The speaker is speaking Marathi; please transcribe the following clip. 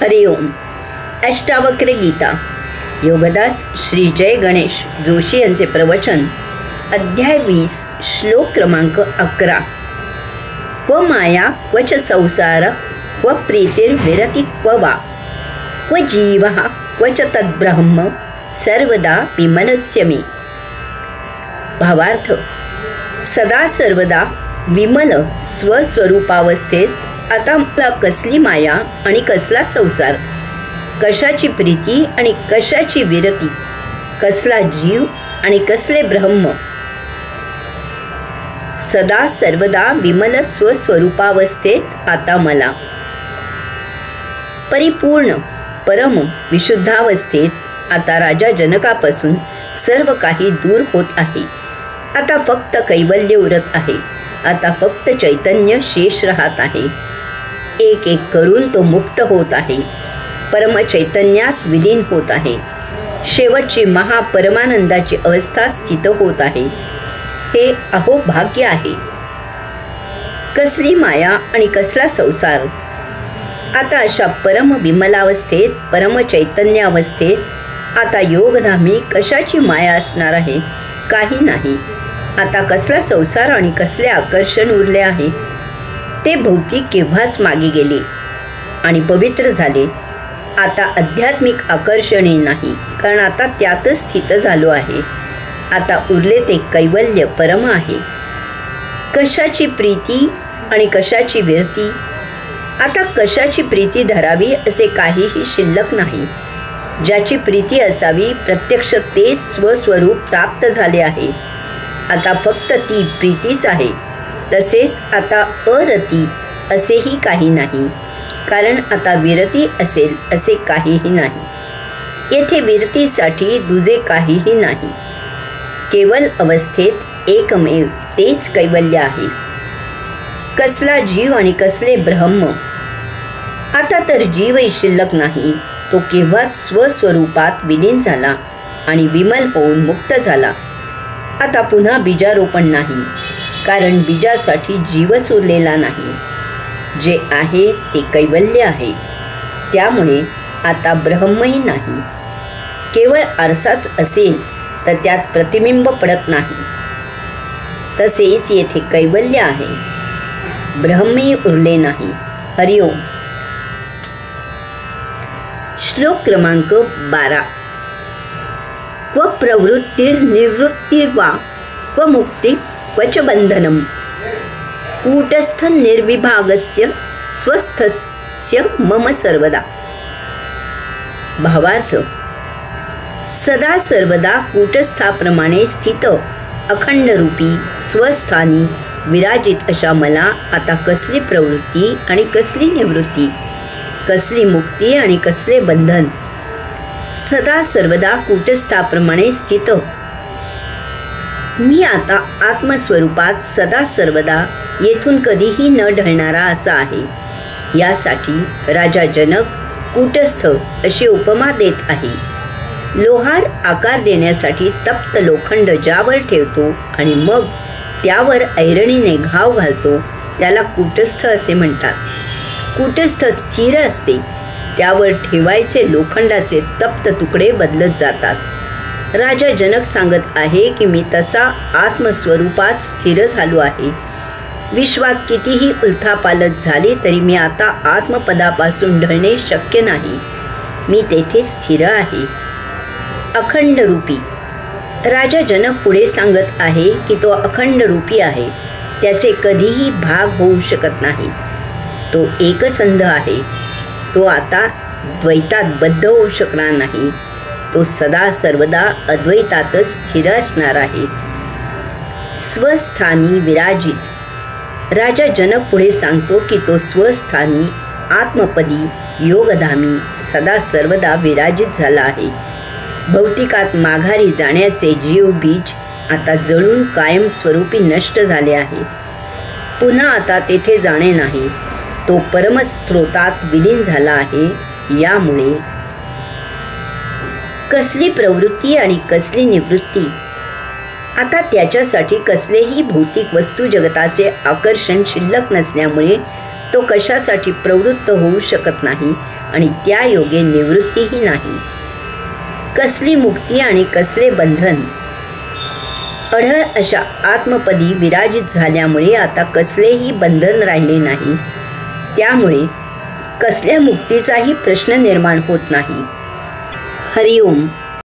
हरिओम. अष्टावक्र गीता. योगदास श्री जय गणेश जोशी यांचे प्रवचन. अध्याय 20, श्लोक क्रमांक 11. क्व माया क्वच संसार क्व प्रीतिर्विरति क्व वा क्व जीवः क्वच तद्ब्रह्म सर्वदा विमलस्य मे. भावार्थ: सदा सर्वदा विमल स्वस्वरूपावस्थेत आता मला कसली माया आणि कसला संसार, कशाची प्रीती आणि कशाची विरती, कसला जीव आणि कसले ब्रह्म. सदा सर्वदा विमल स्वस्वरूपावस्थेत आता मला परिपूर्ण परम विशुद्धावस्थेत आता राजा जनकापासून सर्व काही दूर होत आहे. आता फक्त कैवल्य उरत आहे. आता फक्त चैतन्य शेष राहत आहे. एक एक करून तो मुक्त होत आहे. परमचैतन्यात विलीन होत आहे. शेवटची महापरमानंदाची अवस्था स्थित होत आहे. हे अहो भाग्य आहे. कसली माया आणि कसला संसार. आता अशा परम विमलावस्थेत परमचैतन्यावस्थेत आता योगधामी कशाची माया असणार आहे? काही नाही. आता कसला संसार आणि कसले आकर्षण उरले आहे? ते भौतिक केव्हाच मागे गेले आणि पवित्र झाले. आता आध्यात्मिक आकर्षणे नाही, कारण आता त्यातच स्थित झालो आहे. आता उरले ते कैवल्य परम आहे. कशाची प्रीती आणि कशाची विरती. आता कशाची प्रीती धरावी असे काहीही शिल्लक नाही. ज्याची प्रीती असावी प्रत्यक्ष तेच स्वस्वरूप प्राप्त झाले आहे. आता फक्त ती प्रीतीच आहे. तसेच आता अरती असेही काही नाही, कारण आता विरती असेल असे काहीही नाही. येथे विरतीसाठी दुजे काहीही नाही. केवल अवस्थेत एकमेव तेच कैवल्य आहे. कसला जीव आणि कसले ब्रह्म. आता तर जीवही शिल्लक नाही. तो केव्हाच स्वस्वरूपात विलीन झाला आणि विमल होऊन मुक्त झाला. आता पुन्हा बीजारोपण नाही, कारण बीजासाठी जीवच उरलेला नाही. जे आहे ते कैवल्य आहे. त्यामुळे आता ब्रह्मही नाही. केवळ आरसाच असेल तर त्यात प्रतिबिंब पडत नाही. तसेच येथे कैवल्य आहे. ब्रह्मही उरले नाही. हरिओम. श्लोक क्रमांक 12. क्व प्रवृत्तिर्निवृत्तिर्वा क्व मुक्ती क्वच बंधनम कूटस्थ निर्विभागस्य स्वस्थस्य मम सर्वदा. भावार्थ: सदा सर्वदा कूटस्थाप्रमाणे स्थित अखंड रूपी स्वस्थानी विराजित अशा मला आता कसली प्रवृत्ती आणि कसली निवृत्ती, कसली मुक्ती आणि कसले बंधन. सदा सर्वदा कूटस्थाप्रमाणे स्थित मी आता आत्मस्वरूपात सदा सर्वदा येथून कधीही न ढळणारा असा आहे. यासाठी राजा जनक कूटस्थ अशी उपमा देत आहे. लोहार आकार देण्यासाठी तप्त लोखंड ज्यावर ठेवतो आणि मग त्यावर ऐरणीने घाव घालतो त्याला कूटस्थ असे म्हणतात. कूटस्थ स्थिर असते. त्यावर ठेवायचे लोखंडाचे तप्त तुकडे बदलत जातात. राजा जनक सांगत आहे की मी तसा आत्मस्वरूपात स्थिर झालो आहे. विश्वात कितीही उलथापालथ झाली तरी मी आता आत्मपदापासून ढळणे शक्य नाही. मी तेथे स्थिर आहे. अखंड रूपी. राजा जनक पुढे सांगत आहे की तो अखंड रूपी आहे. त्याचे कधीही भाग होऊ शकत नाही. तो एकसंध आहे. तो आता द्वैतात बद्ध होऊ शकणार नाही. तो सदा सर्वदा अद्वैतातच स्थिर असणार आहे. स्वस्थानी विराजित. राजा जनक पुढे सांगतो की तो स्वस्थानी आत्मपदी योगधामी सदा सर्वदा विराजित झाला आहे. भौतिकात माघारी जाण्याचे जीव बीज आता जळून कायमस्वरूपी नष्ट झाले आहे. पुन्हा आता तेथे जाणे नाही. तो परमस्त्रोतात विलीन झाला आहे. यामुळे कसली प्रवृत्ती आणि कसली निवृत्ती. आता त्याच्यासाठी कसलेही भौतिक वस्तू जगताचे आकर्षण शिल्लक नसल्यामुळे तो कशासाठी प्रवृत्त होऊ शकत नाही आणि त्या योगे निवृत्तीही नाही. कसली मुक्ती आणि कसले बंधन. अढळ अशा आत्मपदी विराजित झाल्यामुळे आता कसलेही बंधन राहिले नाही. त्यामुळे कसल्या मुक्तीचाही प्रश्न निर्माण होत नाही. हरिओम.